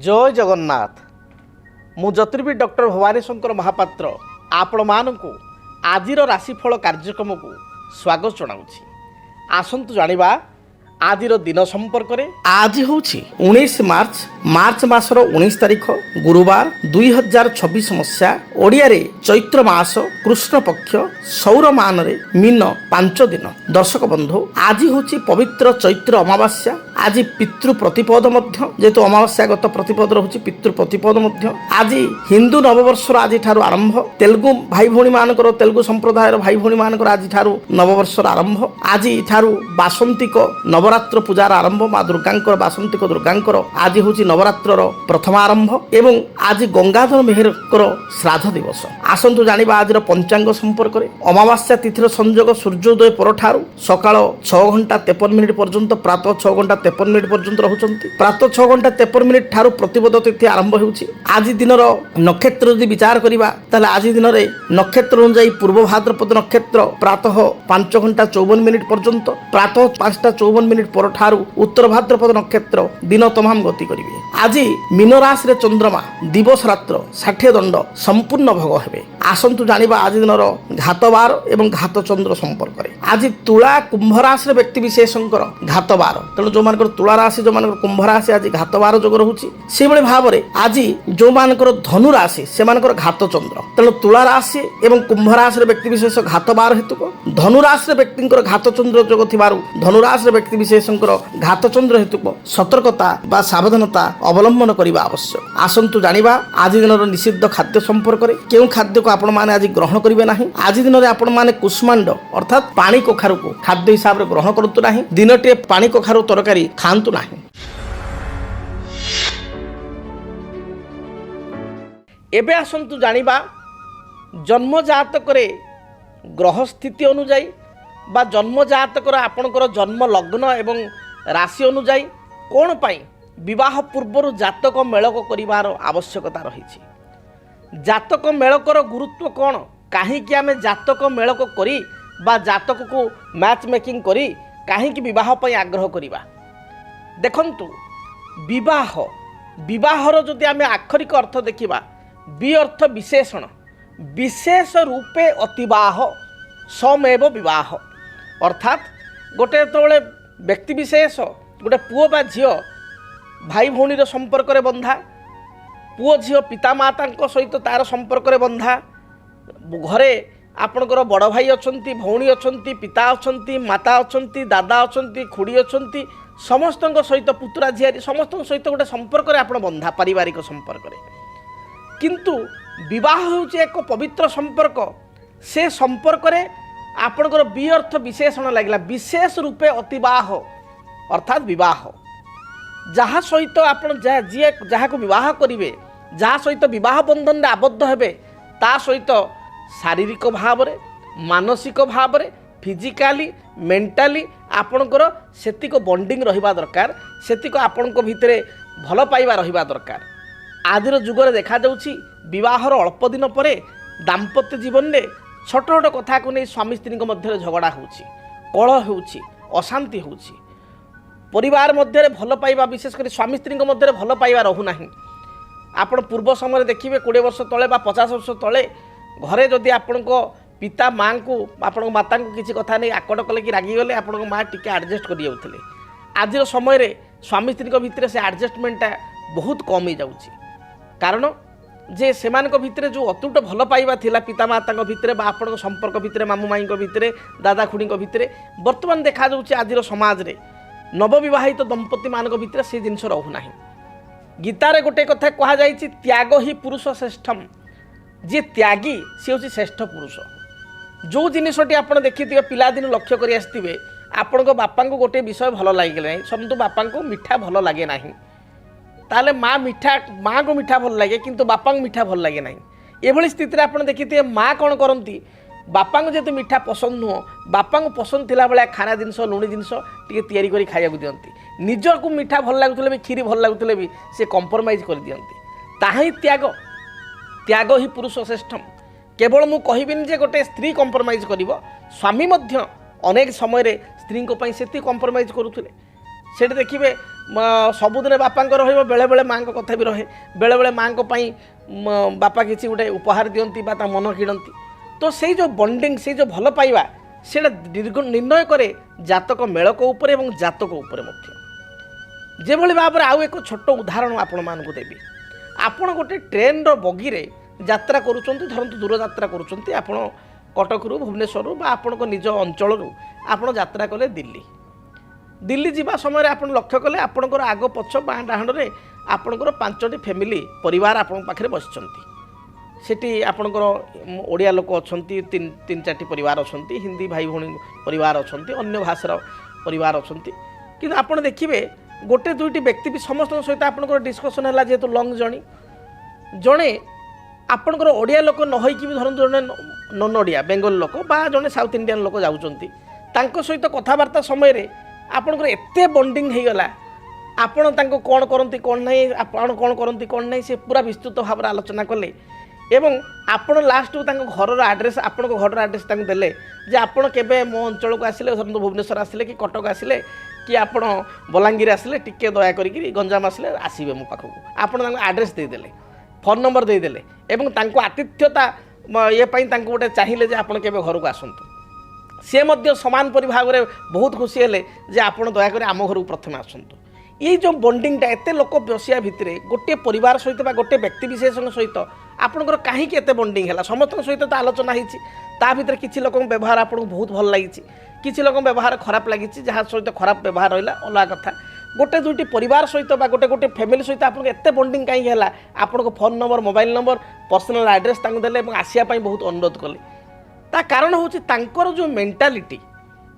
जय जगन्नाथ। मु ज्योतिर्विद डॉक्टर भवानी शंकर महापात्र आपण मानकु आजिर राशिफल कार्यक्रम को स्वागत जनाऊँगी। आसंतु जानिबा आजिर दिन संपर्क में। आज हूँ 19 मार्च मासर 19 तारीख गुरुवार 2026 मसीहा ओडिया रे चैत्र मास कृष्ण पक्ष सौर मान रे मीन 5 दिन। दर्शक बंधु आज हूँ पवित्र चैत्र अमावास्या। आज पितृ प्रतिपद जेहेतु अमावास्यागत प्रतिपद रहुछि पितृ प्रतिपद आज हिंदू नववर्षर आज आरंभ। तेलुगु भाई भौणी मानकर तेलुगु संप्रदायर भाई भौणी मानकर आज नववर्षर आरंभ। आज बासंतिक नवरात्र पूजार आरंभ। माँ दुर्गांकर बासंतिक दुर्गांकर आज हूँ नवरात्र प्रथम आरंभ एवं आज गंगाधर मेहरकर श्राद्ध दिवस। आसंतु जानिबा आज पंचांग संपर्क में। अमावास्या तिथिर संयोग सूर्योदय पर सकाळ 6 घंटा 53 मिनिट पर्यंत प्रातः 6 घंटा 53 मिनिट पर्यंत रहउछंती। प्रातः 6 घंटा 53 मिनिट ठारू प्रतिपद तिथि आरंभ होउछि। आज दिनर नक्षत्र यदि विचार करिबा ताले आज दिन रे नक्षत्र अनुसार पूर्व भाद्रपद नक्षत्र प्रातः 5 घंटा 54 मिनिट पर्यंत प्रातः 5:54 मिनिट पर ठारू उत्तर भाद्रपद नक्षत्र दिन तमाम गति करिवे। आज मीन राशि रे चंद्रमा दिवस रात्र 60 दंड संपूर्ण भोग हेबे। आसंतु जानिबा आज दिनर घातवार एवं घात चंद्र संपर्क रे। आज तुला कुंभ राशि रे व्यक्ति विशेषंकर घातवार। तेणु जो मानकर तुला राशि जो मानकर कुंभ राशि आज घातवार जोग रहुछि से भली भाव रे आज जो मानकर धनु राशि से मानकर घात चंद्र। तेणु तुला राशि एवं कुंभ राशि रे व्यक्ति विशेष घातवार हेतुक धनु राशि रे व्यक्तिंकर घात चंद्र जोग थिबारु धनु राशि रे व्यक्ति विशेषंकर घात चंद्र हेतुक सतर्कता बा सावधानता अवलंबन करिबा आवश्यक। आसंतु जानिबा आज दिनर निषिद्ध खाद्य संपर्क रे। केउ खाद्य को आपण माने आज ग्रहण करिवे नाही। आज दिन रे आपण माने कुष्मांड अर्थात पानी कखारु को खाद्य हिसाब रे ग्रहण करतु नाही। दिनटे पानी कखारु तरकारी खांतु नाही। एबे आसंतु जानिबा जन्म जातक रे ग्रह स्थिति अनुଯାयी बा जन्म जातकर आपणकर जन्म लग्न एवं राशि अनुଯାयी कौन पाई विवाह पूर्व जातक मेलक करिवार आवश्यकता रही। जातक मेलकर गुरुत्व कौन, कहीं आम जातक मेलक करी बा जातक को मैच मेकिंग करी कहीं विवाह पाई आग्रह करिबा। देखंतु विवाह विवाहर जदि आम आक्षरिक अर्थ देखिबा बि अर्थ विशेषण विशेष रूपे अतिवाह समेव विवाह अर्थात गोटे तोले व्यक्ति विशेष गोटे पुओ बा झियो भाई भौणी संपर्क रे बंधा पुओ झियो पिता माता सहित तार संपर्क रे बंधा घरे आपणकर बड़ भाई अछंती भौणी अछंती पिता अछंती माता अछंती दादा अछंती खुड़ी अछंती समस्त सहित पुतरा झियारी समस्त सहित गोटे संपर्क रे आपण बंधा पारिवारिक संपर्क रे। किंतु विवाह होउछि एक पवित्र संपर्क। से संपर्क रे आपणकर बि अर्थ विशेषण लागला विशेष रूपे अतिवाह अर्थात विवाह जहाँ सहित आपण जी जहाँ को विवाह करिवे जहाँ सहित विवाह बंधन में आबद्ध हेबे ता सहित शारीरिक भाव रे मानसिक भाव रे फिजिकाली मेंटाली आपणकर सेतिक बॉन्डिंग रहिबा दरकार। सेतिक आपणक भितरे भल पाइबा रहिबा दरकार। आदिर जुगरे देखा जाउछि विवाहर अल्प दिन परे दाम्पत्य जीवन में छोट छोट कथा को नहीं स्वामी स्त्री मध्य झगड़ा होउछि कलह होउछि अशांति होउछि परिवार मध्य भल पाइबा विशेषकर स्वामी स्त्री मध्य भल पाइबा रहू नाही। आपण पूर्व समय देखिए 20 वर्ष तले बा 50 वर्ष तले घरे जदि आपण पिता माँ को आपण माता को किसी कथा नहीं आकट कले कि रागिगले आपण माँ टिके एडजस्ट कर जाउथिले। आज समय रे स्वामी स्त्री भितर से एडजस्टमेंटा बहुत कम हो जाउछि कारण जे सेमानक भितरे जो अतुट भल पाइबा थिला पिता माता भितरे बा आपण संपर्क भितरे मामू माई भितरे दादा खुड़ी भितरे वर्तमान देखा जाउछि आज समाज रे नवविवाहित दंपति मानक भितरे से जिनस रहू नाही। गीतारे गोटे कथा कहा जाइछि त्याग ही पुरुष श्रेष्ठम। जे त्यागी से होछि श्रेष्ठ पुरुष। जो जिनिसटी आपण देखिथिबे पिलादिन लक्ष्य करि आस्थिबे आपण बापा को गोटे विषय भल लागिले समतु बापा को मिठा भल लागे नाही ताले माँ को मिठा भल लगे किंतु बापा को मिठा भल लगे ना। एभली स्थिति आप देखिए माँ कौन करती बापा को जेहेतु मिठा पसंद नुह बापा को पसंद थिला बेले खाना जिनस लुणी जिनस टी तैयारी करी खाइबा दियंती। निज को मिठा भल लगुले भी खीरी भल लगुले भी से कंप्रोमाइज कर दियंती। ताही त्याग त्याग ही पुरुष श्रेष्ठम। केवल मु कहबिनी जे गोटे स्त्री कंप्रोमाइज करिवो स्वामी मध्य अनेक समय रे स्त्री को पई सेति कंप्रोमाइज करूथुले। सेठी देखिबे ସବୁଦିନେ ବାପାଙ୍କ ରହିବ, ବେଳେବେଳେ ମାଆଙ୍କ କଥା ବି ରହେ, ବେଳେବେଳେ ମାଆଙ୍କ ପାଇଁ ବାପା କିଛି ଗୋଟେ ଉପହାର ଦିଅନ୍ତି ବା ତା ମନ କିଣନ୍ତି। ତ ସେଇ ଯେଉଁ ବଣ୍ଡିଙ୍ଗ, ସେଇ ଯେଉଁ ଭଲ ପାଇବା, ସେଇଟା ନିର୍ଣ୍ଣୟ କରେ ଜାତକ ମେଳକ ଉପରେ ଏବଂ ଜାତକ ଉପରେ ମଧ୍ୟ। ଯେଭଳି ଭାବରେ ଆଉ ଏକ ଛୋଟ ଉଦାହରଣ ଆପଣମାନଙ୍କୁ ଦେବି। ଆପଣ ଗୋଟେ ଟ୍ରେନ୍ର ବଗିରେ ଯାତ୍ରା କରୁଛନ୍ତି, ଧରନ୍ତୁ ଦୂରଯାତ୍ରା କରୁଛନ୍ତି, ଆପଣ କଟକରୁ ଭୁବନେଶ୍ୱରରୁ ବା ଆପଣଙ୍କ ନିଜ ଅଞ୍ଚଳରୁ ଆପଣ ଯାତ୍ରା କଲେ ଦିଲ୍ଲୀ। ଦିଲ୍ଲୀ ଯିବା ସମୟରେ ଆପଣ ଲକ୍ଷ୍ୟ କଲେ ଆପଣଙ୍କର ଆଗ ପଛ ବାଁ ଡାହାଣରେ ଆପଣଙ୍କର 5ଟି ଫ୍ୟାମିଲି ପରିବାର ଆପଣଙ୍କ ପାଖରେ ବସିଛନ୍ତି। ସେଠି ଆପଣଙ୍କର ଓଡ଼ିଆ ଲୋକ ଅଛନ୍ତି, 3-4ଟି ପରିବାର ଅଛନ୍ତି, ହିନ୍ଦୀ ଭାଇ ଭଉଣୀ ପରିବାର ଅଛନ୍ତି, ଅନ୍ୟ ଭାଷାର ପରିବାର ଅଛନ୍ତି। କିନ୍ତୁ ଆପଣ ଦେଖିବେ ଗୋଟେ 2ଟି ବ୍ୟକ୍ତି ବି ସମସ୍ତଙ୍କ ସହିତ ଆପଣଙ୍କର ଡିସ୍କସନ୍ ହେଲା, ଯେହେତୁ ଲଙ୍ଗ୍ ଜର୍ଣ୍ଣି। ଜଣେ ଆପଣଙ୍କର ଓଡ଼ିଆ ଲୋକ ନ ହୋଇକି ବି ଧରନ୍ତୁ ଜଣେ ନନ୍ ଓଡ଼ିଆ ବେଙ୍ଗଲ ଲୋକ ବା ଜଣେ ସାଉଥ୍ ଇଣ୍ଡିଆନ୍ ଲୋକ ଯାଉଛନ୍ତି, ତାଙ୍କ ସହିତ କଥାବାର୍ତ୍ତା ସମୟରେ ଆପଣଙ୍କର ଏତେ ବଣ୍ଡିଙ୍ଗ ହେଇଗଲା, ଆପଣ ତାଙ୍କୁ କ'ଣ କରନ୍ତି କ'ଣ ନାହିଁ, ଆପଣ କ'ଣ କରନ୍ତି କ'ଣ ନାହିଁ, ସେ ପୁରା ବିସ୍ତୃତ ଭାବରେ ଆଲୋଚନା କଲେ ଏବଂ ଆପଣ ଲାଷ୍ଟକୁ ତାଙ୍କ ଘରର ଆଡ୍ରେସ୍, ଆପଣଙ୍କ ଘରର ଆଡ୍ରେସ୍ ତାଙ୍କୁ ଦେଲେ ଯେ ଆପଣ କେବେ ମୋ ଅଞ୍ଚଳକୁ ଆସିଲେ, ଧରନ୍ତୁ ଭୁବନେଶ୍ୱର ଆସିଲେ କି କଟକ ଆସିଲେ କି ଆପଣ ବଲାଙ୍ଗୀର ଆସିଲେ, ଟିକେ ଦୟା କରିକି ଗଞ୍ଜାମ ଆସିଲେ ଆସିବେ ମୋ ପାଖକୁ। ଆପଣ ତାଙ୍କୁ ଆଡ୍ରେସ୍ ଦେଇଦେଲେ, ଫୋନ୍ ନମ୍ବର ଦେଇଦେଲେ ଏବଂ ତାଙ୍କୁ ଆତିଥ୍ୟତା ଇଏ ପାଇଁ ତାଙ୍କୁ ଗୋଟେ ଚାହିଁଲେ ଯେ ଆପଣ କେବେ ଘରକୁ ଆସନ୍ତୁ। ସେ ମଧ୍ୟ ସମାନ ପରି ଭାବରେ ବହୁତ ଖୁସି ହେଲେ ଯେ ଆପଣ ଦୟାକରି ଆମ ଘରକୁ ପ୍ରଥମେ ଆସନ୍ତୁ। ଏଇ ଯେଉଁ ବଣ୍ଡିଙ୍ଗଟା, ଏତେ ଲୋକ ବସିବା ଭିତରେ ଗୋଟିଏ ପରିବାର ସହିତ ବା ଗୋଟିଏ ବ୍ୟକ୍ତିବିଶେଷଙ୍କ ସହିତ ଆପଣଙ୍କର କାହିଁକି ଏତେ ବଣ୍ଡିଙ୍ଗ ହେଲା? ସମସ୍ତଙ୍କ ସହିତ ତ ଆଲୋଚନା ହେଇଛି, ତା ଭିତରେ କିଛି ଲୋକଙ୍କ ବ୍ୟବହାର ଆପଣଙ୍କୁ ବହୁତ ଭଲ ଲାଗିଛି, କିଛି ଲୋକଙ୍କ ବ୍ୟବହାର ଖରାପ ଲାଗିଛି, ଯାହା ସହିତ ଖରାପ ବ୍ୟବହାର ରହିଲା ଅଲଗା କଥା। ଗୋଟେ 2ଟି ପରିବାର ସହିତ ବା ଗୋଟେ ଫ୍ୟାମିଲି ସହିତ ଆପଣଙ୍କୁ ଏତେ ବଣ୍ଡିଙ୍ଗ କାହିଁକି ହେଲା? ଆପଣଙ୍କ phone number, mobile number, personal address ତାଙ୍କୁ ଦେଲେ ଏବଂ ଆସିବା ପାଇଁ ବହୁତ ଅନୁରୋଧ କଲେ। ତା କାରଣ ହେଉଛି ତାଙ୍କର ଯେଉଁ ମେଣ୍ଟାଲିଟି,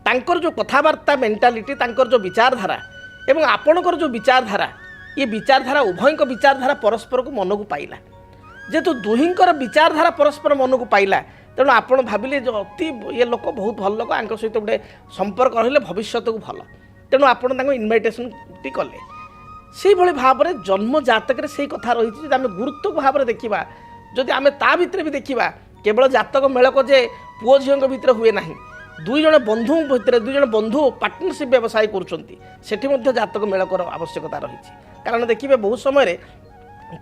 ତାଙ୍କର ଯେଉଁ କଥାବାର୍ତ୍ତା ମେଣ୍ଟାଲିଟି, ତାଙ୍କର ଯେଉଁ ବିଚାରଧାରା ଏବଂ ଆପଣଙ୍କର ଯେଉଁ ବିଚାରଧାରା, ଏ ବିଚାରଧାରା ଉଭୟଙ୍କ ବିଚାରଧାରା ପରସ୍ପରକୁ ମନକୁ ପାଇଲା। ଯେହେତୁ ଦୁହିଁଙ୍କର ବିଚାରଧାରା ପରସ୍ପର ମନକୁ ପାଇଲା, ତେଣୁ ଆପଣ ଭାବିଲେ ଯେ ଅତି ଇଏ ଲୋକ ବହୁତ ଭଲ ଲୋକ, ଆଙ୍କ ସହିତ ଗୋଟେ ସମ୍ପର୍କ ରହିଲେ ଭବିଷ୍ୟତକୁ ଭଲ, ତେଣୁ ଆପଣ ତାଙ୍କୁ ଇନଭାଇଟେସନ୍ଟି କଲେ। ସେଇଭଳି ଭାବରେ ଜନ୍ମ ଜାତକରେ ସେଇ କଥା ରହିଛି। ଯଦି ଆମେ ଗୁରୁତ୍ୱ ଭାବରେ ଦେଖିବା, ଯଦି ଆମେ ତା ଭିତରେ ବି ଦେଖିବା, କେବଳ ଜାତକ ମେଳକ ଯେ ପୁଅ ଝିଅଙ୍କ ଭିତରେ ହୁଏ ନାହିଁ, 2 ଜଣ ବନ୍ଧୁ ଭିତରେ, 2 ଜଣ ବନ୍ଧୁ ପାର୍ଟନରସିପ୍ ବ୍ୟବସାୟ କରୁଛନ୍ତି, ସେଠି ମଧ୍ୟ ଜାତକ ମେଳକର ଆବଶ୍ୟକତା ରହିଛି। କାରଣ ଦେଖିବେ ବହୁତ ସମୟରେ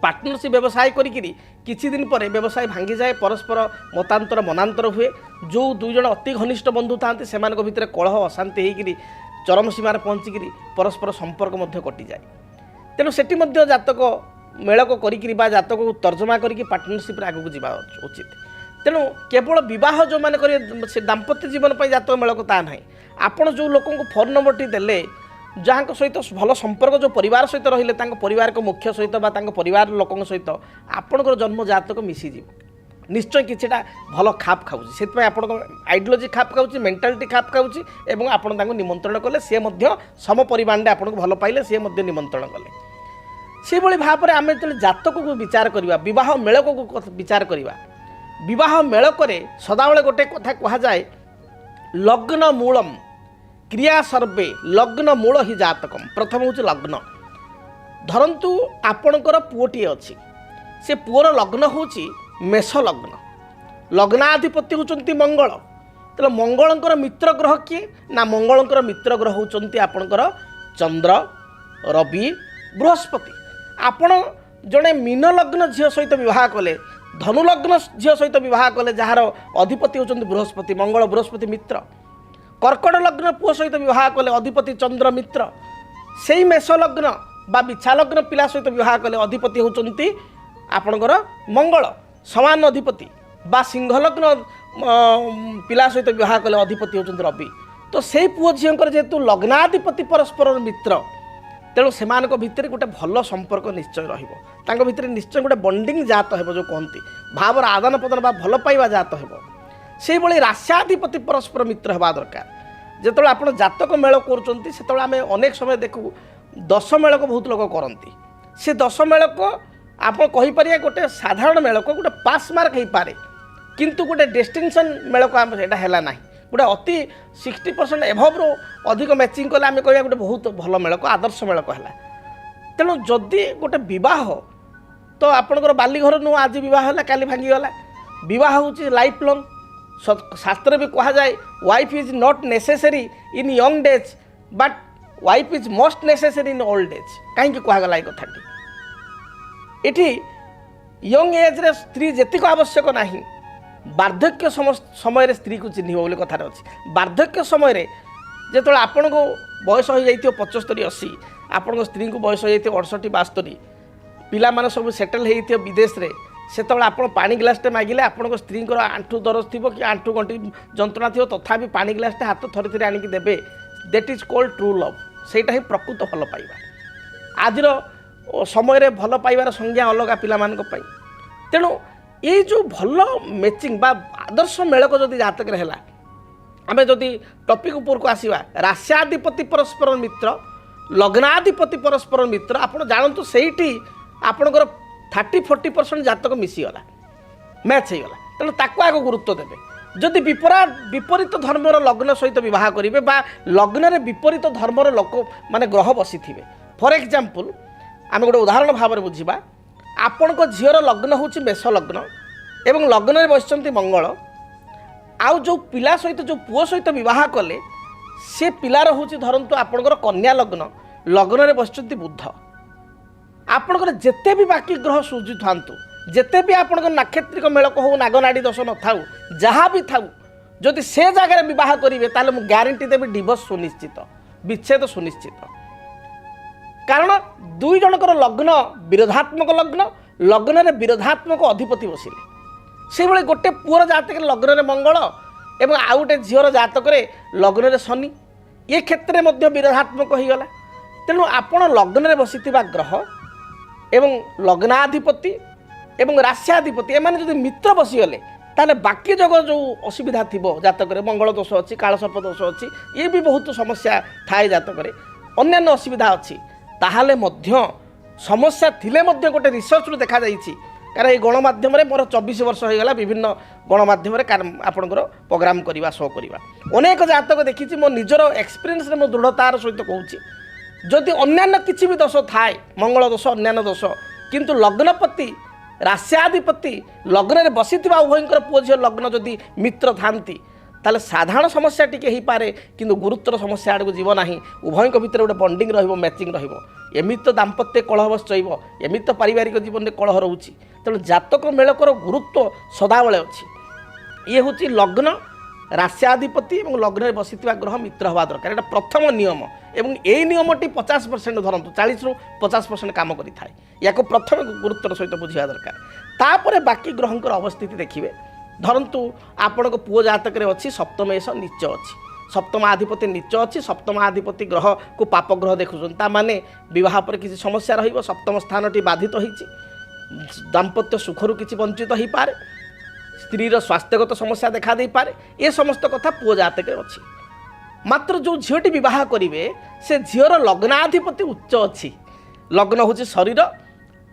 ପାର୍ଟନରସିପ୍ ବ୍ୟବସାୟ କରିକିରି କିଛି ଦିନ ପରେ ବ୍ୟବସାୟ ଭାଙ୍ଗିଯାଏ, ପରସ୍ପର ମତାନ୍ତର ମନାନ୍ତର ହୁଏ। ଯେଉଁ 2 ଜଣ ଅତି ଘନିଷ୍ଠ ବନ୍ଧୁ ଥାଆନ୍ତି ସେମାନଙ୍କ ଭିତରେ କଳହ ଅଶାନ୍ତି ହେଇକିରି ଚରମ ସୀମାରେ ପହଞ୍ଚିକିରି ପରସ୍ପର ସମ୍ପର୍କ ମଧ୍ୟ କଟିଯାଏ। ତେଣୁ ସେଠି ମଧ୍ୟ ଜାତକ ମେଳକ କରିକିରି ବା ଜାତକକୁ ତର୍ଜମା କରିକି ପାର୍ଟନରସିପ୍ରେ ଆଗକୁ ଯିବା ଉଚିତ। ତେଣୁ କେବଳ ବିବାହ ଯେଉଁମାନେ କରିବେ ସେ ଦାମ୍ପତ୍ୟ ଜୀବନ ପାଇଁ ଜାତକ ମେଳକ ତା ନାହିଁ। ଆପଣ ଯେଉଁ ଲୋକଙ୍କୁ ଫୋନ୍ ନମ୍ବରଟି ଦେଲେ, ଯାହାଙ୍କ ସହିତ ଭଲ ସମ୍ପର୍କ ଯେଉଁ ପରିବାର ସହିତ ରହିଲେ, ତାଙ୍କ ପରିବାରଙ୍କ ମୁଖ୍ୟ ସହିତ ବା ତାଙ୍କ ପରିବାର ଲୋକଙ୍କ ସହିତ ଆପଣଙ୍କର ଜନ୍ମ ଜାତକ ମିଶିଯିବ, ନିଶ୍ଚୟ କିଛିଟା ଭଲ ଖାପ ଖାଉଛି। ସେଥିପାଇଁ ଆପଣଙ୍କ ଆଇଡ଼ିଓଲୋଜି ଖାପ ଖାଉଛି, ମେଣ୍ଟାଲିଟି ଖାପ ଖାଉଛି ଏବଂ ଆପଣ ତାଙ୍କୁ ନିମନ୍ତ୍ରଣ କଲେ, ସେ ମଧ୍ୟ ସମ ପରିମାଣରେ ଆପଣଙ୍କୁ ଭଲ ପାଇଲେ, ସେ ମଧ୍ୟ ନିମନ୍ତ୍ରଣ କଲେ। ସେହିଭଳି ଭାବରେ ଆମେ ଯେତେବେଳେ ଜାତକକୁ ବିଚାର କରିବା, ବିବାହ ମେଳକକୁ ବିଚାର କରିବା, ବିବାହ ମେଳକରେ ସଦାବେଳେ ଗୋଟେ କଥା କୁହାଯାଏ, ଲଗ୍ନ ମୂଳମ୍ କ୍ରିୟା ସର୍ବେ ଲଗ୍ନ ମୂଳ ହି ଜାତକମ୍। ପ୍ରଥମ ହେଉଛି ଲଗ୍ନ। ଧରନ୍ତୁ ଆପଣଙ୍କର ପୁଅଟିଏ ଅଛି, ସେ ପୁଅର ଲଗ୍ନ ହେଉଛି ମେଷ ଲଗ୍ନ, ଲଗ୍ନାଧିପତି ହେଉଛନ୍ତି ମଙ୍ଗଳ। ତେଣୁ ମଙ୍ଗଳଙ୍କର ମିତ୍ର ଗ୍ରହ କିଏ? ନା ମଙ୍ଗଳଙ୍କର ମିତ୍ର ଗ୍ରହ ହେଉଛନ୍ତି ଆପଣଙ୍କର ଚନ୍ଦ୍ର, ରବି, ବୃହସ୍ପତି। ଆପଣ ଜଣେ ମୀନ ଲଗ୍ନ ଝିଅ ସହିତ ବିବାହ କଲେ, ଧନୁ ଲଗ୍ନ ଝିଅ ସହିତ ବିବାହ କଲେ, ଯାହାର ଅଧିପତି ହେଉଛନ୍ତି ବୃହସ୍ପତି, ମଙ୍ଗଳ ବୃହସ୍ପତି ମିତ୍ର। କର୍କଟ ଲଗ୍ନ ପୁଅ ସହିତ ବିବାହ କଲେ, ଅଧିପତି ଚନ୍ଦ୍ର ମିତ୍ର। ସେଇ ମେଷ ଲଗ୍ନ ବା ବିଛା ଲଗ୍ନ ପିଲା ସହିତ ବିବାହ କଲେ, ଅଧିପତି ହେଉଛନ୍ତି ଆପଣଙ୍କର ମଙ୍ଗଳ, ସମାନ ଅଧିପତି। ବା ସିଂହ ଲଗ୍ନ ପିଲା ସହିତ ବିବାହ କଲେ, ଅଧିପତି ହେଉଛନ୍ତି ରବି। ତ ସେଇ ପୁଅ ଝିଅଙ୍କର ଯେହେତୁ ଲଗ୍ନାଧିପତି ପରସ୍ପରର ମିତ୍ର, ତେଣୁ ସେମାନଙ୍କ ଭିତରେ ଗୋଟେ ଭଲ ସମ୍ପର୍କ ନିଶ୍ଚୟ ରହିବ, ତାଙ୍କ ଭିତରେ ନିଶ୍ଚୟ ଗୋଟେ ବଣ୍ଡିଙ୍ଗ ଜାତ ହେବ, ଯେଉଁ କହନ୍ତି ଭାବର ଆଦାନ ପ୍ରଦାନ ବା ଭଲ ପାଇବା ଜାତ ହେବ। ସେଇଭଳି ରାଶ୍ୟାଧିପତି ପରସ୍ପର ମିତ୍ର ହେବା ଦରକାର। ଯେତେବେଳେ ଆପଣ ଜାତକ ମେଳ କରୁଛନ୍ତି, ସେତେବେଳେ ଆମେ ଅନେକ ସମୟ ଦେଖୁ 10 ମେଳକ ବହୁତ ଲୋକ କରନ୍ତି। ସେ 10 ମେଳକ ଆପଣ କହିପାରିବେ ଗୋଟେ ସାଧାରଣ ମେଳକ, ଗୋଟେ ପାସ୍ ମାର୍କ ହେଇପାରେ, କିନ୍ତୁ ଗୋଟେ ଡେଷ୍ଟିନେସନ୍ ମେଳକ ଆମେ ସେଇଟା ହେଲା ନାହିଁ। ଗୋଟେ ଅତି 60% ଏଭବ୍ରୁ ଅଧିକ ମ୍ୟାଚିଂ କଲେ ଆମେ କହିବା ଗୋଟେ ବହୁତ ଭଲ ମେଳକ, ଆଦର୍ଶ ମେଳକ ହେଲା। ତେଣୁ ଯଦି ଗୋଟେ ବିବାହ, ତ ଆପଣଙ୍କର ବାଲିଘର ନୁହଁ, ଆଜି ବିବାହ ହେଲା କାଲି ଭାଙ୍ଗିଗଲା। ବିବାହ ହେଉଛି ଲାଇଫ୍ ଲଙ୍ଗ୍। ଶାସ୍ତ୍ରରେ ବି କୁହାଯାଏ, wife is not necessary in young days but wife is most necessary in old age कहीं कहगला ये कथाटी ये यंग एज रे स्त्री जेतिक आवश्यक ना वार्धक्य समय स्त्री को चिन्ह बोली कथार अच्छी वार्धक्य समय जो आपण को बयस हो जाइए 75-80 आपण स्त्री को बयस हो जाइए 68-72 पिला माने सब सेटल हो विदेश रे से आप पानी ग्लासटे मागिले आपण स्त्री आंठू दरज थी कि आंठू गंटी जंत्रणा थी तथापि पानी ग्लासटे हाथ थरी थरी आणिक देवे that is called true love सेटा ही प्रकृत भल पाइबा आजिर समय भल पाइबार संज्ञा अलग पिला तेणु ये जो भल मैचिंग बा आदर्श मेलक जदि जातक है आमे जदि टॉपिक ऊपर को आसीबा रास्याधिपति परस्पर मित्र लग्नाधिपति परस्पर मित्र आपण जानतु सेठी आपणकर 30-40% जातक मिसीगला मैच होगला तेणु ताको आग गुरुत्व देवे जदि विपरीत धर्मर लग्न सहित विवाह करेंगे बा लग्न विपरीत धर्मर लोक माने ग्रह बसी थे फॉर एग्जांपल आम गोटे उदाहरण भाव में बुझा आपण को झीर लग्न हूँ मेष लग्न एवं लग्न में बसचंती मंगल आउ जो पिला सहित जो पुओ सहित विवाह कले से पिलार हूँ धरतु आपणकर कन्या लग्न लग्न में बसचंती बुध आपणकर जेते भी बाकी ग्रह सूझी था जेते भी आपणकर नाक्षत्रिक मेलक हो नागनाड़ी दोष न था जहाँ भी था जदि से जगह विवाह करेंगे ताले मु ग्यारंटी देवी डिवोर्स सुनिश्चित विच्छेद सुनिश्चित कारण दुई जनकर लग्न विरोधात्मक लग्न लग्न में विरोधात्मक अधिपति बसिले से भाई गोटे पुअर जातक लग्न में मंगल एवं आउ गोटे झीर जातक लग्न में शनि ये क्षेत्र में विरोधात्मक होगला तेणु आपण लग्न में बसी ग्रह एवं लग्नाधिपति एवं रास्याधिपति एम जो मित्र बसीगले ताले बाकी जगह जो असुविधा थी जातक मंगल दोष अच्छी कालसर्प दोष अच्छी ये भी बहुत समस्या थाए जातक अन्य असुविधा अच्छी ताहले मध्य समस्या थिले मध्य गोटे रिसर्च रु देखा जाइछि कारण ये गणमाध्यम मोर 24 वर्ष होगला विभिन्न गणमाध्यम आपणकर प्रोग्राम करवा शो करवा अनेक जातक देखी मो निजर एक्सपीरियंस मो दृढ़तार सहित कहूँ जदि अन्यान्य किसी भी दोष थाए मंगल दोष अन्यान्य दोष किंतु लग्नपति रास्याधिपति लग्न में बसी उभयंकर पुओ झील लग्न जदि मित्र थांती ताले साधारण समस्या टी हो पारे किंतु गुरुतर समस्या आड़ को जीव ना उभयों भितर गोटे बंडिंग रहिबो मैचिंग रहिबो एमित तो दाम्पत्य कलह बस चईब एमित तो पारिवारिक जीवन में कलह रोचे तेणु जातक मेलकर गुरुत्व सदाबले अच्छी ये हूँ लग्न रास्याधिपति और लग्न में बसी ग्रह मित्र हवा दरकार यहाँ प्रथम नियम एवं यही नियमटी 50% धरतु 40-50% काम करें या प्रथम गुरुत्वर सहित बुझा दरकार तापर बाकी ग्रहंकर अवस्थिति देखिए धरतु आपण को पुओ जातक अच्छी सप्तमेश नीच अच्छी सप्तमाधिपति नीच अच्छी सप्तमाधिपति ग्रह को पाप ग्रह देखुं माने बह पर किसी समस्या रही सप्तम स्थान टी बाधित हो दाम्पत्य सुखर किसी वंचित हो पारे स्त्रीर स्वास्थ्यगत समस्या देखा दे पारे ये समस्त कथा पुओ जातक अच्छी मात्र जो झीटी विवाह करेंगे से झीर लग्नाधिपति उच्च अच्छी लग्न हूँ शरीर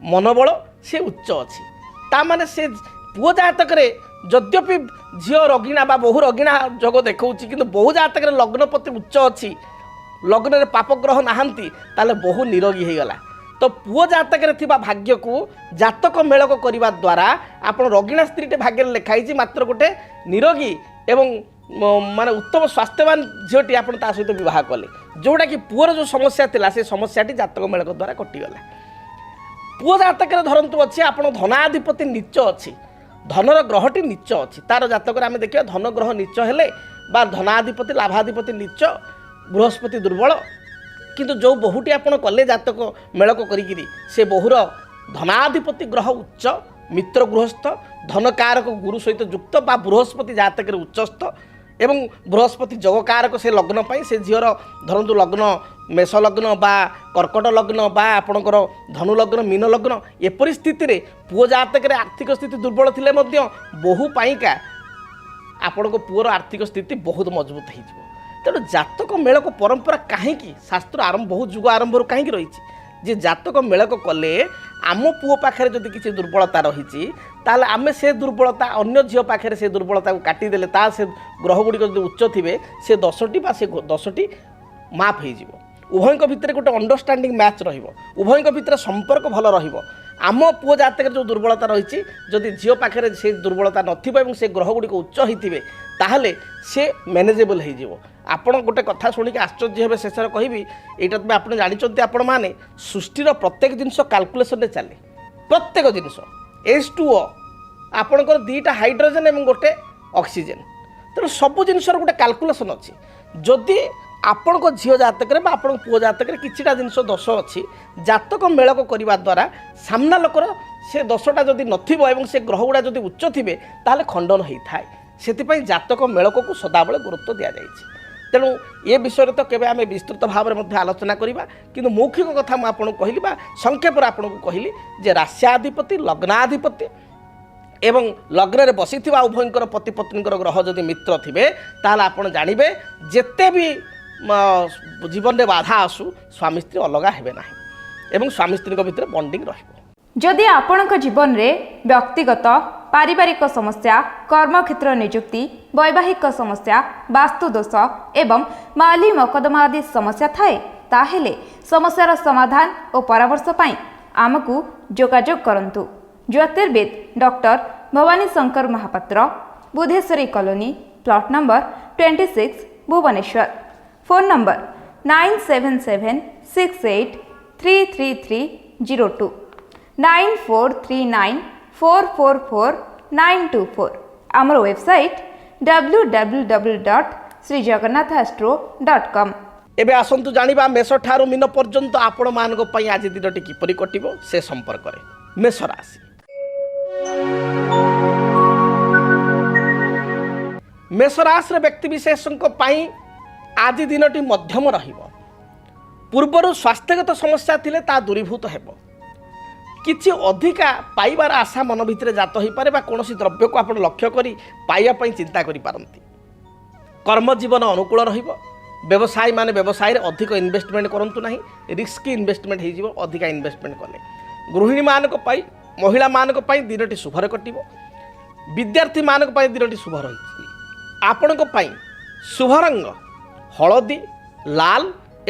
मनोबल से उच्च अच्छी ताने से पुओ जातक यद्यपि झील रगिणा बा बहु रगिणा जोग देखा कि बहु जातक लग्नपति उच्च अच्छी लग्न में पापग्रह नहांती ताले बहु निरोगी होगला तो पुओ जातक भाग्य को जातक मेलक करने द्वारा आप रगिणा स्त्रीटे भाग्य लिखाई मात्र गोटे निरोगी एवं माने उत्तम स्वास्थ्यवान झीटी आप सहित विवाह कले जोटा कि पुअर जो समस्या थिला से समस्याटी जातक मेलक द्वारा कटिगला पुओ जातक धरतु अच्छी आप धनाधिपति नीच अच्छी धनर ग्रहटी नीच अच्छी तार जातक आम देखिए धन ग्रह नीच हेले बा धनाधिपति लाभाधिपति नीच बृहस्पति दुर्बल किंतु जो बहुटी आप कले जातक मेलक करी से बहुर धनाधिपति ग्रह उच्च मित्र गृहस्थ धनकारक गुरु सहित युक्त बा बृहस्पति जातक उच्चस्थ एवं बृहस्पति जगकारक से लग्न पाई से झीर धरतु लग्न मेष लग्न बा कर्कट लग्न बा आपणकर धनु लग्न मीन लग्न एपरी स्थिति पुओ जातक आर्थिक स्थिति दुर्बल थिले मध्य बहु पाइका आपण पुओर आर्थिक स्थिति बहुत मजबूत हो तेणु जातक मेलक परंपरा कहीं शास्त्र आरंभ बहुत जुग आरंभ कहीं रही जे जातक मेलक कले आम पुओ पाखे जदि किसी दुर्बलता रही ताल आम से दुर्बलता अन्य झील पाखे से दुर्बलता को काटिदेले ता से ग्रह गुड़िक जो उच्च थे से 10टी बा से 10टी माप हो उभयों भितर गोटे अंडरस्टांडिंग मैच रभयों भितर संपर्क भल रम पुओ जातक जो दुर्बलता रही जदि झील पाखे से दुर्बलता नथिबो एवं से ग्रह गुड़िक उच्च होते ताहले से मैनेजेबल हो ଆପଣ ଗୋଟେ କଥା ଶୁଣିକି ଆଶ୍ଚର୍ଯ୍ୟ ହେବେ ଶେଷରେ କହିବି ଏଇଟା ତ ଆପଣ ଜାଣିଛନ୍ତି ଆପଣମାନେ ସୃଷ୍ଟିର ପ୍ରତ୍ୟେକ ଜିନିଷ କାଲକୁଲେସନରେ ଚାଲେ ପ୍ରତ୍ୟେକ ଜିନିଷ H2O ଆପଣଙ୍କର ଦୁଇଟା ହାଇଡ୍ରୋଜେନ୍ ଏବଂ ଗୋଟେ ଅକ୍ସିଜେନ୍ ତେଣୁ ସବୁ ଜିନିଷର ଗୋଟେ କାଲକୁଲେସନ୍ ଅଛି ଯଦି ଆପଣଙ୍କ ଝିଅ ଜାତକରେ ବା ଆପଣଙ୍କ ପୁଅ ଜାତକରେ କିଛିଟା ଜିନିଷ ଦୋଷ ଅଛି ଜାତକ ମେଳକ କରିବା ଦ୍ୱାରା ସାମ୍ନା ଲୋକର ସେ ଦୋଷଟା ଯଦି ନଥିବ ଏବଂ ସେ ଗ୍ରହଗୁଡ଼ା ଯଦି ଉଚ୍ଚ ଥିବେ ତାହେଲେ ଖଣ୍ଡନ ହୋଇଥାଏ ସେଥିପାଇଁ ଜାତକ ମେଳକକୁ ସଦାବେଳେ ଗୁରୁତ୍ୱ ଦିଆଯାଇଛି ତେଣୁ ଏ ବିଷୟରେ ତ କେବେ ଆମେ ବିସ୍ତୃତ ଭାବରେ ମଧ୍ୟ ଆଲୋଚନା କରିବା କିନ୍ତୁ ମୌଖିକ କଥା ମୁଁ ଆପଣଙ୍କୁ କହିଲି ବା ସଂକ୍ଷେପରେ ଆପଣଙ୍କୁ କହିଲି ଯେ ରାଶ୍ୟାଧିପତି ଲଗ୍ନାଧିପତି ଏବଂ ଲଗ୍ନରେ ବସିଥିବା ଉଭୟଙ୍କର ପତି ପତ୍ନୀଙ୍କର ଗ୍ରହ ଯଦି ମିତ୍ର ଥିବେ ତାହେଲେ ଆପଣ ଜାଣିବେ ଯେତେ ବି ଜୀବନରେ ବାଧା ଆସୁ ସ୍ୱାମୀ ସ୍ତ୍ରୀ ଅଲଗା ହେବେ ନାହିଁ ଏବଂ ସ୍ୱାମୀ ସ୍ତ୍ରୀଙ୍କ ଭିତରେ ବଣ୍ଡିଂ ରହିବ ଯଦି ଆପଣଙ୍କ ଜୀବନରେ ବ୍ୟକ୍ତିଗତ ପାରିବାରିକ ସମସ୍ୟା କର୍ମକ୍ଷେତ୍ର ନିଯୁକ୍ତି ବୈବାହିକ ସମସ୍ୟା ବାସ୍ତୁ ଦୋଷ ଏବଂ ମାଲି ମକଦ୍ଦମା ଆଦି ସମସ୍ୟା ଥାଏ ତାହେଲେ ସମସ୍ୟାର ସମାଧାନ ଓ ପରାମର୍ଶ ପାଇଁ ଆମକୁ ଯୋଗାଯୋଗ କରନ୍ତୁ ଜ୍ୟୋତିର୍ବିଦ doctor Bhabani Shankar Mahapatra Budheswari colony plot number 26 Bhubaneswar phone number 9776833302 9439444924 ଆମର ୱେବସାଇଟ୍ www.srijagannathastro.com ଏବେ ଆସନ୍ତୁ ଜାଣିବା ମେଷ ଠାରୁ ମୀନ ପର୍ଯ୍ୟନ୍ତ ଆପଣମାନଙ୍କ ପାଇଁ ଆଜି ଦିନଟି କିପରି କଟିବ ସେ ସମ୍ପର୍କରେ ମେଷ ରାଶି ମେଷ ରାଶିର ବ୍ୟକ୍ତିବିଶେଷଙ୍କ ପାଇଁ ଆଜି ଦିନଟି ମଧ୍ୟମ ରହିବ ପୂର୍ବରୁ ସ୍ୱାସ୍ଥ୍ୟଗତ ସମସ୍ୟା ଥିଲେ ତାହା ଦୂରୀଭୂତ ହେବ କିଛି ଅଧିକା ପାଇବାର ଆଶା ମନ ଭିତରେ ଜାତ ହୋଇପାରେ ବା କୌଣସି ଦ୍ରବ୍ୟକୁ ଆପଣ ଲକ୍ଷ୍ୟ କରି ପାଇବା ପାଇଁ ଚିନ୍ତା କରିପାରନ୍ତି କର୍ମଜୀବନ ଅନୁକୂଳ ରହିବ ବ୍ୟବସାୟୀମାନେ ବ୍ୟବସାୟରେ ଅଧିକ ଇନଭେଷ୍ଟମେଣ୍ଟ କରନ୍ତୁ ନାହିଁ ରିସ୍କି ଇନଭେଷ୍ଟମେଣ୍ଟ ହୋଇଯିବ ଅଧିକା ଇନଭେଷ୍ଟମେଣ୍ଟ କଲେ ଗୃହିଣୀମାନଙ୍କ ପାଇଁ ମହିଳାମାନଙ୍କ ପାଇଁ ଦିନଟି ଶୁଭରେ କଟିବ ବିଦ୍ୟାର୍ଥୀମାନଙ୍କ ପାଇଁ ଦିନଟି ଶୁଭ ରହିଛି ଆପଣଙ୍କ ପାଇଁ ଶୁଭ ରଙ୍ଗ ହଳଦୀ ଲାଲ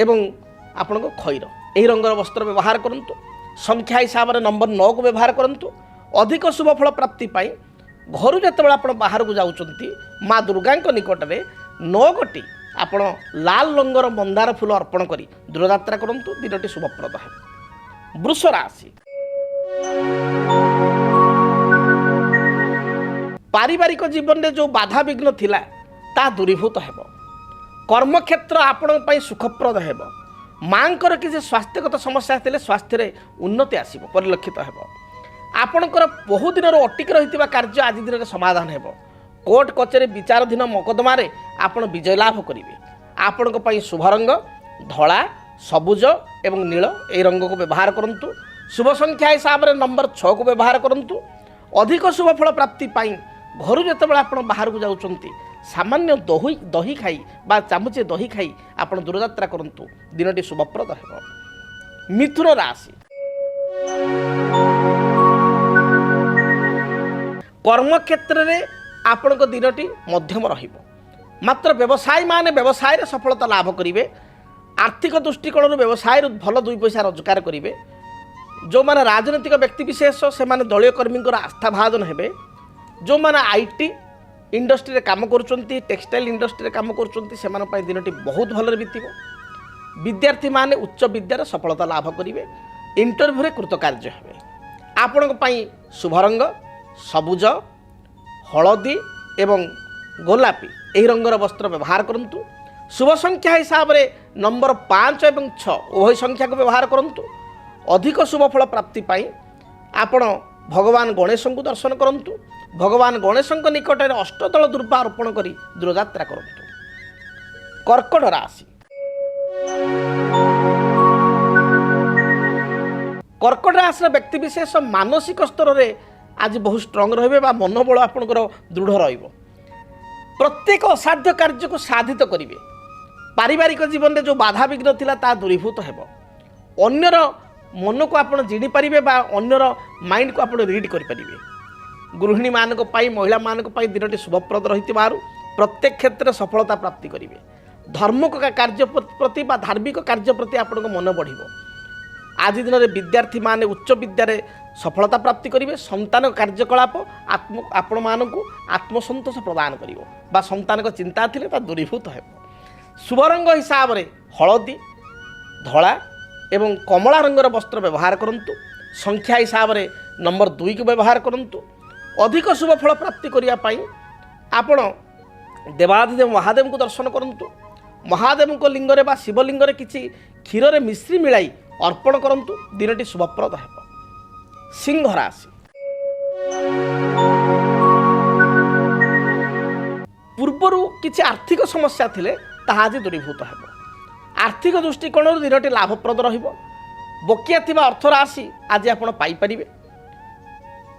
ଏବଂ ଆପଣଙ୍କ ଖଇର ଏହି ରଙ୍ଗର ବସ୍ତ୍ର ବ୍ୟବହାର କରନ୍ତୁ ସଂଖ୍ୟା ହିସାବରେ ନମ୍ବର 9କୁ ବ୍ୟବହାର କରନ୍ତୁ ଅଧିକ ଶୁଭ ଫଳ ପ୍ରାପ୍ତି ପାଇଁ ଘରୁ ଯେତେବେଳେ ଆପଣ ବାହାରକୁ ଯାଉଛନ୍ତି ମା ଦୁର୍ଗାଙ୍କ ନିକଟରେ 9ଗୋଟି ଆପଣ ଲାଲ ରଙ୍ଗର ମନ୍ଦାର ଫୁଲ ଅର୍ପଣ କରି ଦୂରଯାତ୍ରା କରନ୍ତୁ ଦିନଟି ଶୁଭପ୍ରଦ ହେବ ବୃଷ ରାଶି ପାରିବାରିକ ଜୀବନରେ ଯେଉଁ ବାଧାବିଘ୍ନ ଥିଲା ତାହା ଦୂରୀଭୂତ ହେବ କର୍ମକ୍ଷେତ୍ର ଆପଣଙ୍କ ପାଇଁ ସୁଖପ୍ରଦ ହେବ ମାଙ୍କର କିଛି ସ୍ୱାସ୍ଥ୍ୟଗତ ସମସ୍ୟା ଥିଲେ ସ୍ୱାସ୍ଥ୍ୟରେ ଉନ୍ନତି ଆସିବ ପରିଲକ୍ଷିତ ହେବ ଆପଣଙ୍କର ବହୁଦିନରୁ ଅଟିକି ରହିଥିବା କାର୍ଯ୍ୟ ଆଜି ଦିନରେ ସମାଧାନ ହେବ କୋର୍ଟ କଚେରୀ ବିଚାରାଧୀନ ମକଦ୍ଦମାରେ ଆପଣ ବିଜୟ ଲାଭ କରିବେ ଆପଣଙ୍କ ପାଇଁ ଶୁଭ ରଙ୍ଗ ଧଳା ସବୁଜ ଏବଂ ନୀଳ ଏହି ରଙ୍ଗକୁ ବ୍ୟବହାର କରନ୍ତୁ ଶୁଭ ସଂଖ୍ୟା ହିସାବରେ ନମ୍ବର 6କୁ ବ୍ୟବହାର କରନ୍ତୁ ଅଧିକ ଶୁଭ ଫଳ ପ୍ରାପ୍ତି ପାଇଁ ଘରୁ ଯେତେବେଳେ ଆପଣ ବାହାରକୁ ଯାଉଛନ୍ତି ସାମାନ୍ୟ ଦହି ଖାଇ ବା ଚାମଚେ ଦହି ଖାଇ ଆପଣ ଦୂରଯାତ୍ରା କରନ୍ତୁ ଦିନଟି ଶୁଭପ୍ରଦ ହେବ ମିଥୁନ ରାଶି କର୍ମକ୍ଷେତ୍ରରେ ଆପଣଙ୍କ ଦିନଟି ମଧ୍ୟମ ରହିବ ମାତ୍ର ବ୍ୟବସାୟୀମାନେ ବ୍ୟବସାୟରେ ସଫଳତା ଲାଭ କରିବେ ଆର୍ଥିକ ଦୃଷ୍ଟିକୋଣରୁ ବ୍ୟବସାୟରୁ ଭଲ 2 ପଇସା ରୋଜଗାର କରିବେ ଯେଉଁମାନେ ରାଜନୈତିକ ବ୍ୟକ୍ତିବିଶେଷ ସେମାନେ ଦଳୀୟ କର୍ମୀଙ୍କର ଆସ୍ଥାଭାଜନ ହେବେ ଯେଉଁମାନେ IT ଇଣ୍ଡଷ୍ଟ୍ରିରେ କାମ କରୁଛନ୍ତି ଟେକ୍ସଟାଇଲ ଇଣ୍ଡଷ୍ଟ୍ରିରେ କାମ କରୁଛନ୍ତି ସେମାନଙ୍କ ପାଇଁ ଦିନଟି ବହୁତ ଭଲରେ ବିତିବ ବିଦ୍ୟାର୍ଥୀମାନେ ଉଚ୍ଚ ବିଦ୍ୟାରେ ସଫଳତା ଲାଭ କରିବେ ଇଣ୍ଟରଭ୍ୟୁରେ କୃତକାର୍ଯ୍ୟ ହେବେ ଆପଣଙ୍କ ପାଇଁ ଶୁଭ ରଙ୍ଗ ସବୁଜ ହଳଦୀ ଏବଂ ଗୋଲାପୀ ଏହି ରଙ୍ଗର ବସ୍ତ୍ର ବ୍ୟବହାର କରନ୍ତୁ ଶୁଭ ସଂଖ୍ୟା ହିସାବରେ ନମ୍ବର 5 ଏବଂ 6 ଉଭୟ ସଂଖ୍ୟାକୁ ବ୍ୟବହାର କରନ୍ତୁ ଅଧିକ ଶୁଭ ଫଳ ପ୍ରାପ୍ତି ପାଇଁ ଆପଣ ଭଗବାନ ଗଣେଶଙ୍କୁ ଦର୍ଶନ କରନ୍ତୁ ଭଗବାନ ଗଣେଶଙ୍କ ନିକଟରେ ଅଷ୍ଟଦଳ ଦୁର୍ବା ଅର୍ପଣ କରି ଦୂରଯାତ୍ରା କରନ୍ତୁ କର୍କଟ ରାଶି କର୍କଟ ରାଶିର ବ୍ୟକ୍ତିବିଶେଷ ମାନସିକ ସ୍ତରରେ ଆଜି ବହୁତ ଷ୍ଟ୍ରଙ୍ଗ ରହିବେ ବା ମନୋବଳ ଆପଣଙ୍କର ଦୃଢ଼ ରହିବ ପ୍ରତ୍ୟେକ ଅସାଧ୍ୟ କାର୍ଯ୍ୟକୁ ସାଧିତ କରିବେ ପାରିବାରିକ ଜୀବନରେ ଯେଉଁ ବାଧାବିଘ୍ନ ଥିଲା ତାହା ଦୂରୀଭୂତ ହେବ ଅନ୍ୟର ମନକୁ ଆପଣ ଜିଣିପାରିବେ ବା ଅନ୍ୟର ମାଇଣ୍ଡକୁ ଆପଣ ରିଡ୍ କରିପାରିବେ ଗୃହିଣୀମାନଙ୍କ ପାଇଁ ମହିଳାମାନଙ୍କ ପାଇଁ ଦିନଟି ଶୁଭପ୍ରଦ ରହିଥିବାରୁ ପ୍ରତ୍ୟେକ କ୍ଷେତ୍ରରେ ସଫଳତା ପ୍ରାପ୍ତି କରିବେ ଧର୍ମିକ କାର୍ଯ୍ୟ ପ୍ରତି ବା ଧାର୍ମିକ କାର୍ଯ୍ୟ ପ୍ରତି ଆପଣଙ୍କ ମନ ବଢ଼ିବ ଆଜି ଦିନରେ ବିଦ୍ୟାର୍ଥୀମାନେ ଉଚ୍ଚ ବିଦ୍ୟାରେ ସଫଳତା ପ୍ରାପ୍ତି କରିବେ ସନ୍ତାନ କାର୍ଯ୍ୟକଳାପ ଆପଣମାନଙ୍କୁ ଆତ୍ମସନ୍ତୋଷ ପ୍ରଦାନ କରିବ ବା ସନ୍ତାନଙ୍କ ଚିନ୍ତା ଥିଲେ ତା ଦୂରୀଭୂତ ହେବ शुभ रंग हिसाब से हलदी धला एवं कमला रंगर वस्त्र व्यवहार करंतु। संख्या हिसाब से नंबर 2 को व्यवहार करंतु। अधिक शुभ फल प्राप्ति करने पाई आपण देवाधिदेव महादेव को दर्शन करंतु। महादेव को लिंगरे बा शिवलिंगरे किछि क्षीर रे मिश्री मिलाई अर्पण करंतु। दिनटी शुभप्रद हेब। सिंह राशि पूर्वरु किछि आर्थिक समस्या थिले ताहा आज दूरीभूत हेब। आर्थिक दृष्टिकोण दिनटी लाभप्रद रहिबो। बकिया थिबा अर्थ राशि आज आपण पाई परिबे।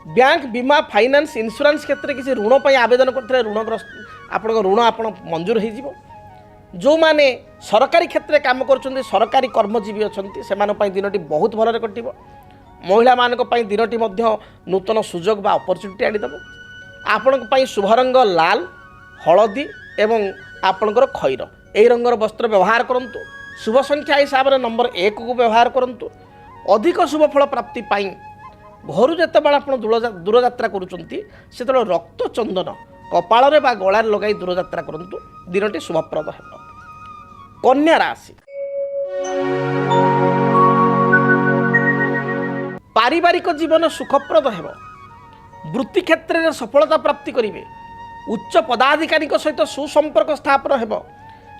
बैंक बीमा फाइनान्स इंश्योरेंस क्षेत्र में किसी ऋण पर आवेदन करते ऋणग्रस्त आपण ऋण आप मंजूर हो। जो माने सरकारी क्षेत्र में काम कर सरकारी कर्मजीवी अच्छा से दिनटी बहुत भल कटो। महिला मानक दिनटी नूतन सुजोग बा अपरच्युनिटी आनीदेव। आपण शुभ रंग लाल हलदी एवं आपणकर खैर यही रंगर वस्त्र व्यवहार करंतु। शुभ संख्या हिसाब से नंबर 1 को व्यवहार करंतु। अधिक शुभ फल प्राप्ति पाई घर जितेबाला आप दूरयात्रा करुँच रक्त चंदन कपाल बा गलार लगाई दूरयात्रा करंतु। दिनटी शुभप्रद है। कन्या राशि पारिवारिक जीवन सुखप्रद है। वृत्ति क्षेत्र में सफलता प्राप्ति करेंगे। उच्च पदाधिकारी सहित सुसंपर्क स्थापन है।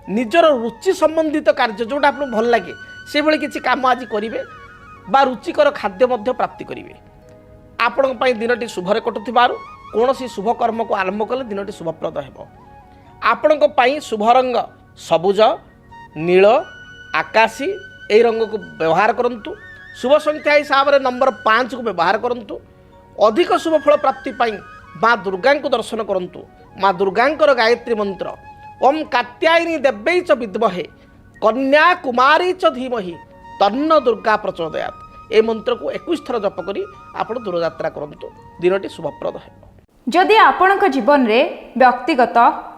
निजर रुचि संबंधित कार्य जोटा आपको भल लगे से भली किसी काम आज करेंगे बा रुचिकर खाद्य प्राप्ति करेंगे। आपण दिनटी शुभरे कटुथिबारु कौन शुभ कर्म को आरंभ कले दिनटी शुभप्रद है। आपण शुभ रंग सबुज नील आकाशी यही रंग को व्यवहार करंतु। शुभ संख्या हिसाब से नंबर 5 को व्यवहार करंतु। अधिक शुभ फल प्राप्ति पाई माँ दुर्गा को दर्शन करंतु। माँ दुर्गांकर गायत्री मंत्र ओम कात्यायनी देव्यै च विद्महे कन्या कुमारी च धीमहि तन्न दुर्गा प्रचोदयात् ए मंत्र को 21 थर जप करी आप दूरयात्रा करंतु। दिनटी शुभप्रद है। जदि आपणक जीवन में व्यक्तिगत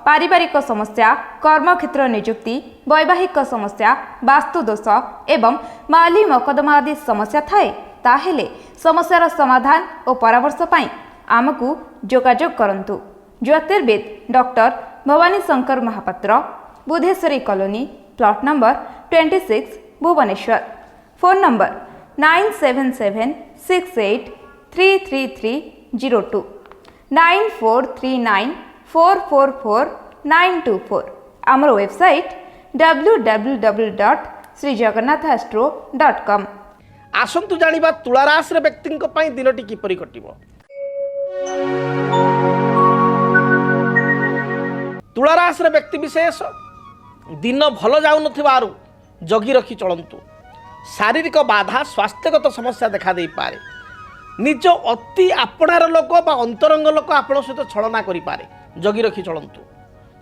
पारिवारिक समस्या कर्मक्षेत्र नियुक्ति वैवाहिक समस्या वास्तुदोष एवं माली मकदमा आदि समस्या थाए ताहेले समस्यार समाधान और परामर्श पाई आमको जोगाजोग करंतु। ज्योतिर्विद doctor Bhabani Shankar Mahapatra Budheswari colony plot number 26 Bhubaneswar. Phone number 9776833302 9439444924। आमर वेबसाइट www.srijagannathastro.com। आसंतु जानिबा तुला राशि व्यक्ति दिनटी किपरि कटिबो। तुला राशि व्यक्ति विशेष दिन भल जाऊ नथिबारु जगी रखी चलंतु। शारीरिक बाधा स्वास्थ्यगत समस्या देखा दे पारे। निज अति आपणार लोक बा अंतरंग लोक आपण सहित छलना करि पारे। जगी रखी चलंतु।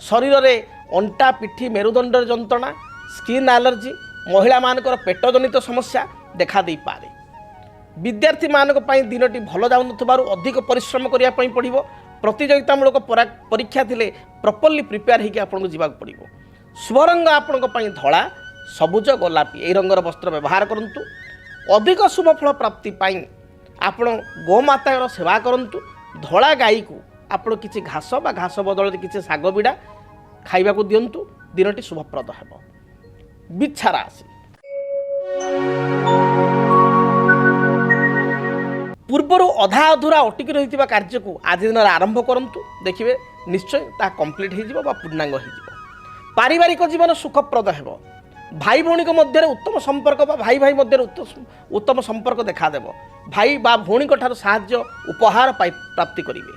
शरीर रे अंटा पिठी मेरुदंड जंत्रणा स्किन एलर्जी महिला मानकर पेट जनित समस्या देखा दे पारे। विद्यार्थी मानक पई दिनटी भल जाऊ नथिबारु अधिक परिश्रम करिया पई पड़िबो। प्रतियोगितामूलक परीक्षा थिले प्रॉपर्ली प्रिपेयर होकर आपको जावाक पड़ो। शुभ रंग आपण धला सबुज गोलापी यही रंगर वस्त्र व्यवहार करंतु। अधिक शुभ फल प्राप्ति पाई आपण गोमातार सेवा करंतु। धला गाई को आपण किसी घास बा घास बदल किसी शाग बिड़ा खाइबा को दियंतु। दिनटी शुभप्रद है। बिच्छा राशि पूर्वर अधा अधूरा अटिकी रही कार्य को आज दिन आरंभ करंतु। देखिए निश्चय ता कंप्लीट हो पूर्णांग हो। पारिवारिक जीवन सुखप्रद है। भाई भौणी मध्य उत्तम संपर्क बा भाई भाई मध्य उत्तम संपर्क देखादेव। भाई बा भौणी साहाय्य उपहार प्राप्ति करेंगे।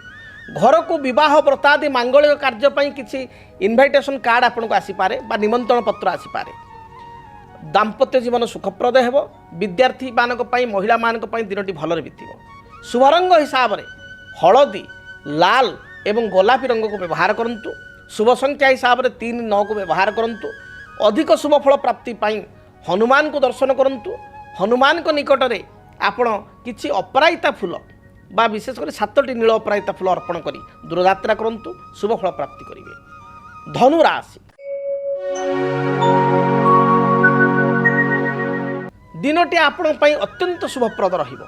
घर को विवाह व्रतादि मांगलिक कार्य किसी इनविटेशन कार्ड आपको आसीपे बा निमंत्रण पत्र आसीपे। दाम्पत्य जीवन सुखप्रद है। विद्यार्थी मानक महिला मानक दिनटी भल बीतब। शुभ रंग हिसाब से हलदी लाल एवं गोलापी रंग को व्यवहार करंतु। शुभ संख्या हिसाब से 3 9 को व्यवहार करंतु। अधिक शुभ फल प्राप्ति पाई हनुमान को दर्शन करंतु। हनुमान को निकट में आपण किछि अपराजिता फूल बा विशेषकर 7टी नील अपराजिता फूल अर्पण करी दूरयात्रा करंतु। शुभ फल प्राप्ति करेंगे। धनु राशि दिनटी आपण अत्यंत शुभप्रद रहिबो।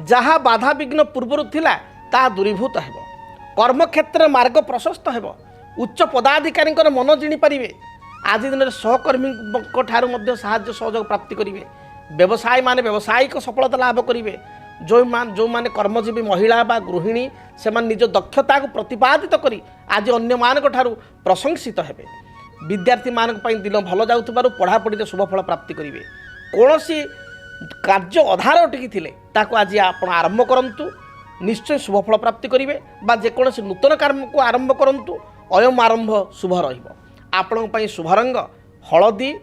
जहाँ बाधा विघ्न पूर्वर थिला ता दूरीभूत हेबो। कर्मक्षेत्र मार्ग प्रशस्त हेबो। उच्च पदाधिकारी मन जिणी पारिबे। आज दिन में सहकर्मी ठारू मध्य साहाय्य सहयोग प्राप्ति करेंगे। व्यवसायी माने व्यावसायिक सफलता लाभ करेंगे। जो माने कर्मजीवी महिला बा गृहिणी से निज दक्षता को प्रतिपादित करी आज अन्य मान ठारू प्रशंसित हेबे। विद्यार्थी मान दिन भल जाउथबारु पढ़ापढ़ी शुभफल प्राप्ति करेंगे। कौन सी कार्य अधार अटकी थिले ताको आज आप आरंभ करंतु, निश्चय शुभफल प्राप्ति करेंगे। बा जेकोसी नूतन कर्म को आरंभ करंतु, अयम आरंभ शुभ रहिबो। आपण पई शुभ रंग हलदी,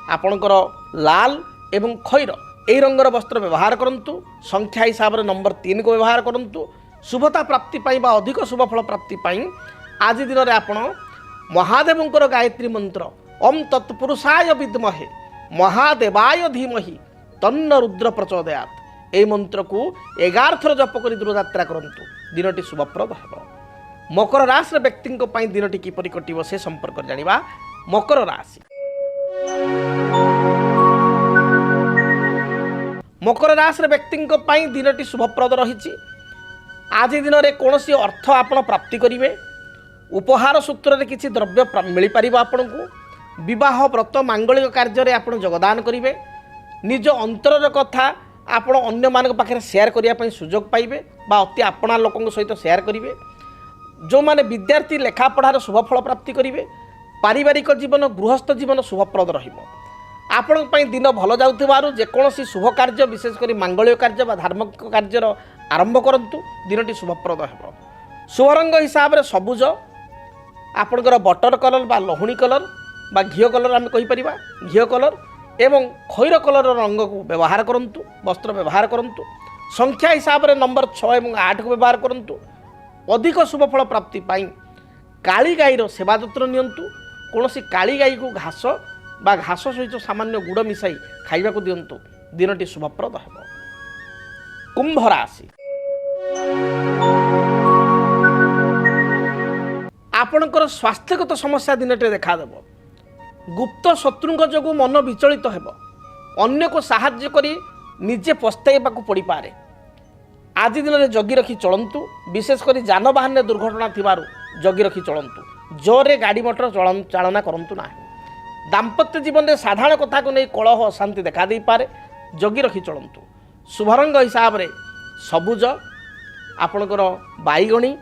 आपणकर लाल एवं खैर यही रंगर वस्त्र व्यवहार करंतु। संख्या हिसाब से नंबर 3 को व्यवहार करंतु। शुभता प्राप्ति पाई बा अधिक शुभफल प्राप्ति पाई आज दिन में आपण महादेवंकर गायत्री मंत्र ओम तत्पुरुषाय विद्महे महादेवाय धीमहि तन्न रुद्र प्रचोदयात् यह मंत्र को 11 थर जप कर दूरयात्रा करंतु। दिनटी शुभप्रद हेब। मकर राशि व्यक्ति दिनटी किपरि कटिब से संपर्क जानिबा। मकर राशि मकर राशि व्यक्ति दिनटी शुभप्रद रही। आज दिन में कौन सी अर्थ आपण प्राप्ति करेंगे। उपहार सूत्र में किसी द्रव्य मिल पार। आपण को विवाह व्रत मांगलिक कार्य आप योगदान करेंगे। निज अंतर कथा आपण अन्य मान पाखे शेयर करने सुजोग पाइबे बा अति आपणा लोकों सहित शेयर करेंगे। जो माने विद्यार्थी लेखा पढ़ार शुभफल प्राप्ति करेंगे। पारिवारिक जीवन गृहस्थ जीवन शुभप्रद रहिबो। आपण पई दिन भल जाउथिबारु जेकोसी शुभ कार्य विशेषकर मांगलिक कार्य बा धार्मिक कार्यर आरंभ करंतु। दिनटी शुभप्रद हेब। शुभ रंग हिसाब से सबुज, आपणकर बटर कलर बा लहुणी कलर बा घीओ कलर आम कहीपर घीओ कलर एवं खैर कलर रंग को व्यवहार करंतु। वस्त्र व्यवहार करंतु। संख्या हिसाब से नंबर 6 और 8 को व्यवहार करंतु। अधिक शुभफल प्राप्ति पाई काली गाईर सेवा जत्न नियंतु। कौन सी काली गाई को घास बा घास सहित सामान्य गुड़ मिसाई खाइबा को दियंतु। दिनटी शुभप्रद हेब। कुंभ राशि आपणकर स्वास्थ्यगत समस्या दिनटे देखादेव। गुप्त शत्रुंक जो मन विचलित हेब। अन्य को साहाय्य करी निजे पस्ताइबा को पड़ी पारे। आज दिन में जगी रखी चलंतु। विशेषकर जानवाहन दुर्घटना थिबारु जगी रखी चलंतु। जोरे गाड़ी मोटर चालना करंतु ना। दाम्पत्य जीवन में साधारण कथा को नहीं कलह अशांति देखा दे पारे। जगी रखी चलंतु। शुभ रंग हिसाब से सबुज, आपणकर बैगणी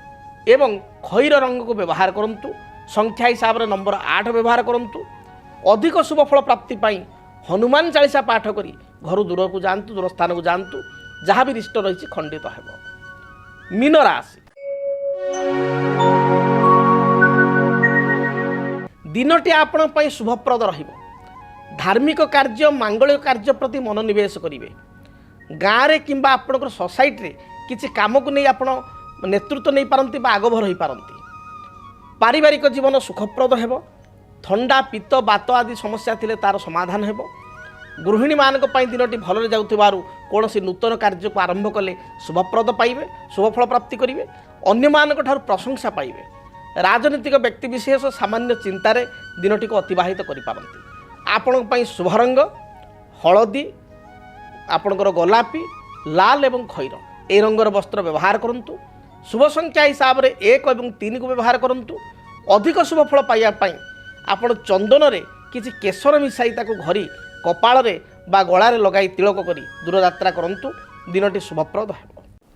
एवं खैर रंग को व्यवहार करंतु। संख्या हिसाब से नंबर 8 व्यवहार करंतु। अधिक शुभफल प्राप्ति पाई हनुमान चालीसा पाठ करी घर दूर को जातु, दूर स्थान को जातु। जहाँ भी रिष्ट रही खंडित हेब। मीन राशि दिनटी आपण पई शुभप्रद रहिबो। धार्मिक कार्य मांगलिक कार्य प्रति मनोनिवेश करेंगे। गाँव में किंबा आपणकर सोसाइटी रे किसी काम को नहीं आपण नेतृत्व नहीं पारंती बा आगभर हो पारंती। पारिवारिक जीवन सुखप्रद हेब। थंडा पित्त बात आदि समस्या थिले तार समाधान हेब। गृहिणी मानक पई दिनटी भलरे जाउथिबारु कौन सी नूतन कार्य को आरंभ कले शुभप्रद पाइबे, शुभफल प्राप्ति करेंगे। अन्य मानक ठारू प्रशंसा पाइबे। राजनीतिक व्यक्तिविशेष सामान्य चिंतार दिनटी को अतिबाहित करि पारंती। आपण पई शुभ रंग हलदी, आपणकर गोलापी, लाल एवं खैर ए रंगर वस्त्र व्यवहार करंतु। शुभ संख्या हिसाब से 1 और 3 को व्यवहार करंतु। अधिक शुभफल पाइबा पई आपण चंदन रे किछि केसर मिसाई ताको घरी कपाल रे बा गळारे लगाई तिलक करी दूरयात्रा करंतु। दिनटी शुभप्रद हेब।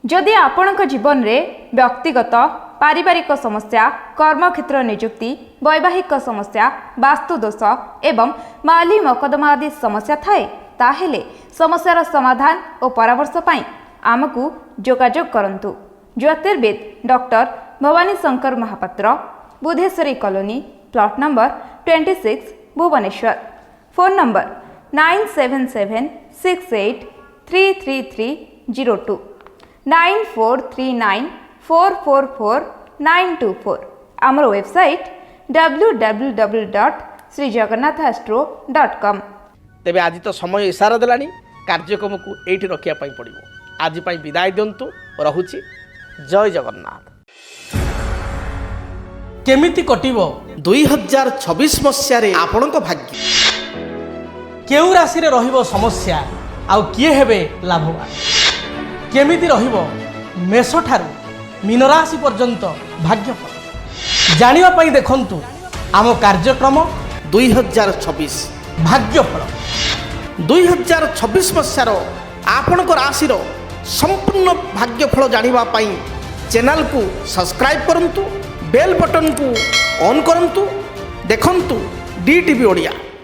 जदि आपणक जीवन रे व्यक्तिगत पारिवारिक समस्या, कर्मक्षेत्र नियुक्ति, वैवाहिक समस्या, वास्तुदोष एवं माली मकदमा आदि समस्या थाए ताहेले समस्यार समाधान और परामर्श पाई आमकु जोगाजोग करंतु। ज्योतिर्विद doctor Bhabani Shankar Mahapatra, Budheswari colony, plot number 26, Bhubaneswar. Phone number 9776833302 9439444924। आमर वेबसाइट www.srijagannathastro.com। तेबे आज तो समय इशारा देलानी कार्यक्रम को एठी रखिया पई पड़िबो। आज पई विदाय दियंतु। रहुची। जय जगन्नाथ। केमिति कटिबो 2026 मसियारे आपणको भाग्य। केउ राशि रे रहिबो समस्या आउ किए हेबे लाभवान। केमिति रहिबो मेष ठारू मीन राशि पर्यंत भाग्यफल जानिबा पई देखंतु आम कार्यक्रम 2026 ଭାଗ୍ୟଫଳ 2026 ମସିହାର ଆପଣଙ୍କ ରାଶିର ସମ୍ପୂର୍ଣ୍ଣ ଭାଗ୍ୟଫଳ ଜାଣିବା ପାଇଁ ଚ୍ୟାନେଲକୁ ସବସ୍କ୍ରାଇବ୍ କରନ୍ତୁ, ବେଲ୍ ବଟନକୁ ଅନ୍ କରନ୍ତୁ। ଦେଖନ୍ତୁ DTV ଓଡ଼ିଆ।